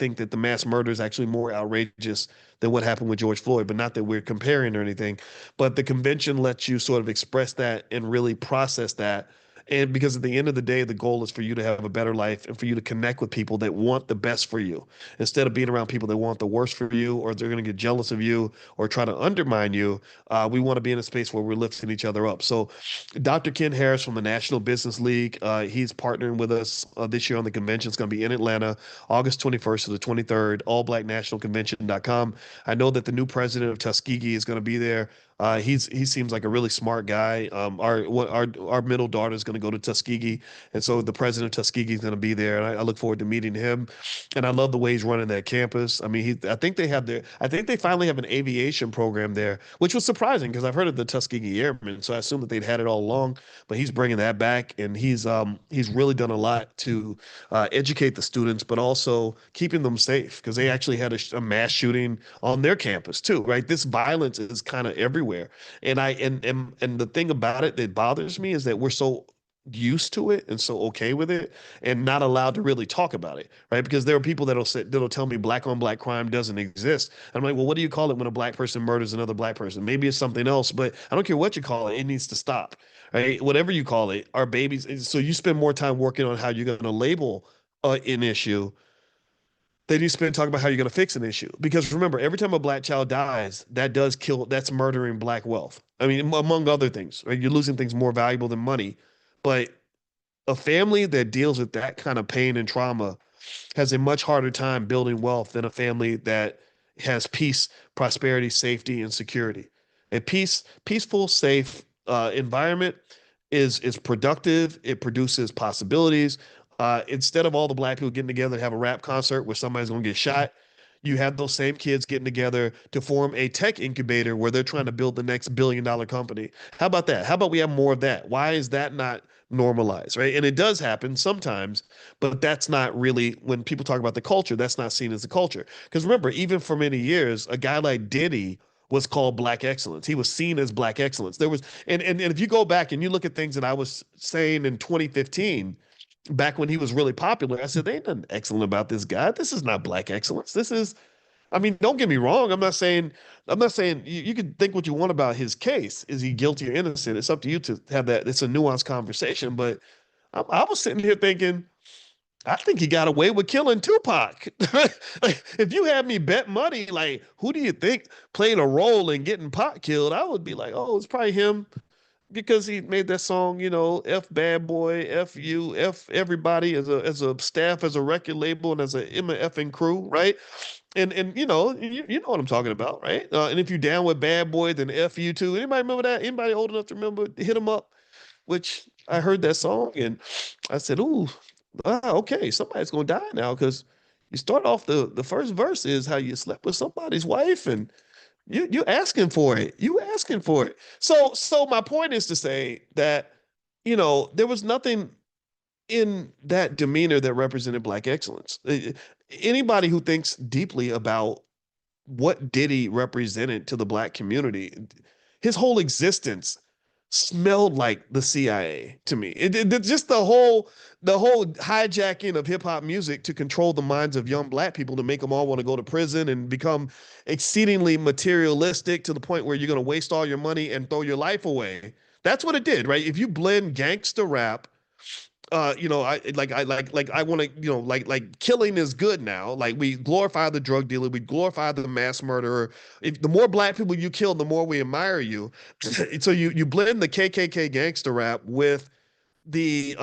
think that the mass murder is actually more outrageous than what happened with George Floyd, but not that we're comparing or anything. But the convention lets you sort of express that and really process that. And because at the end of the day, the goal is for you to have a better life and for you to connect with people that want the best for you instead of being around people that want the worst for you or they're going to get jealous of you or try to undermine you. We want to be in a space where we're lifting each other up. So, Dr. Ken Harris from the National Business League, he's partnering with us this year on the convention. It's going to be in Atlanta, August 21st to the 23rd, allblacknationalconvention.com. I know that the new president of Tuskegee is going to be there. He seems like a really smart guy. Our middle daughter is going to go to Tuskegee, and so the president of Tuskegee is going to be there, and I look forward to meeting him. And I love the way he's running that campus. I mean, I think they finally have an aviation program there, which was surprising because I've heard of the Tuskegee Airmen, so I assumed that they'd had it all along. But he's bringing that back, and he's really done a lot to educate the students, but also keeping them safe because they actually had a mass shooting on their campus too, right? This violence is kind of everywhere. And the thing about it that bothers me is that we're so used to it and so okay with it and not allowed to really talk about it, right? Because there are people that'll tell me black on black crime doesn't exist. I'm like, well, what do you call it when a black person murders another black person? Maybe it's something else, but I don't care what you call it, it needs to stop, right? Whatever you call it, our babies. So you spend more time working on how you're going to label an issue than you spend talking about how you're going to fix an issue. Because remember, every time a black child dies, that's murdering black wealth. I mean, among other things, right? You're losing things more valuable than money. But a family that deals with that kind of pain and trauma has a much harder time building wealth than a family that has peace, prosperity, safety, and security. A peaceful, safe environment is productive. It produces possibilities. Instead of all the black people getting together to have a rap concert where somebody's going to get shot, you have those same kids getting together to form a tech incubator where they're trying to build the next billion-dollar company. How about that? How about we have more of that? Why is that not normalized, right? And it does happen sometimes, but that's not really when people talk about the culture, that's not seen as the culture. Because remember, even for many years, a guy like Diddy was called black excellence. He was seen as black excellence. There was, and if you go back and you look at things that I was saying in 2015, back when he was really popular, I said, they ain't nothing excellent about this guy. This is not black excellence. This is, I mean, don't get me wrong. I'm not saying you can think what you want about his case. Is he guilty or innocent? It's up to you to have that. It's a nuanced conversation. But I was sitting here thinking, I think he got away with killing Tupac. Like, if you had me bet money, like, who do you think played a role in getting Pac killed? I would be like, oh, it's probably him because he made that song, F Bad Boy, F you, F everybody as a staff, as a record label, and as a MFing crew, right? And you know what I'm talking about, right? And if you're down with Bad Boy, then F you too. Anybody remember that? Anybody old enough to remember Hit 'em Up? Which I heard that song and I said, ooh, okay, somebody's gonna die now because you start off the first verse is how you slept with somebody's wife and you asking for it. You asking for it. So my point is to say that, there was nothing in that demeanor that represented black excellence. Anybody who thinks deeply about what Diddy represented to the black community, his whole existence smelled like the CIA to me. Just the whole hijacking of hip hop music to control the minds of young black people to make them all want to go to prison and become exceedingly materialistic to the point where you're going to waste all your money and throw your life away. That's what it did, right? If you blend gangster rap, I want to, like killing is good now. Like we glorify the drug dealer, we glorify the mass murderer. If the more black people you kill, the more we admire you. So you blend the KKK gangster rap with the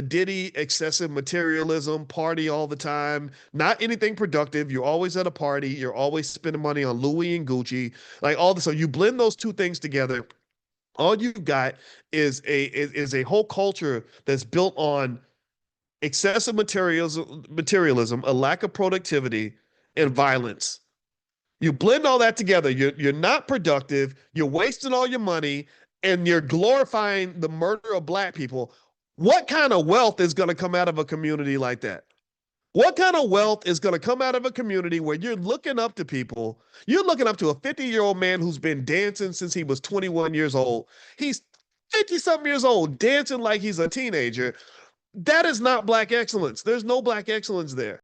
Diddy excessive materialism, party all the time, not anything productive. You're always at a party. You're always spending money on Louis and Gucci, like all this. So you blend those two things together, all you got is a whole culture that's built on excessive materialism, a lack of productivity, and violence. You blend all that together. You're not productive. You're wasting all your money, and you're glorifying the murder of black people. What kind of wealth is going to come out of a community like that? What kind of wealth is going to come out of a community where you're looking up to people? You're looking up to a 50-year-old man who's been dancing since he was 21 years old. He's 50 something years old, dancing like he's a teenager. That is not black excellence. There's no black excellence there.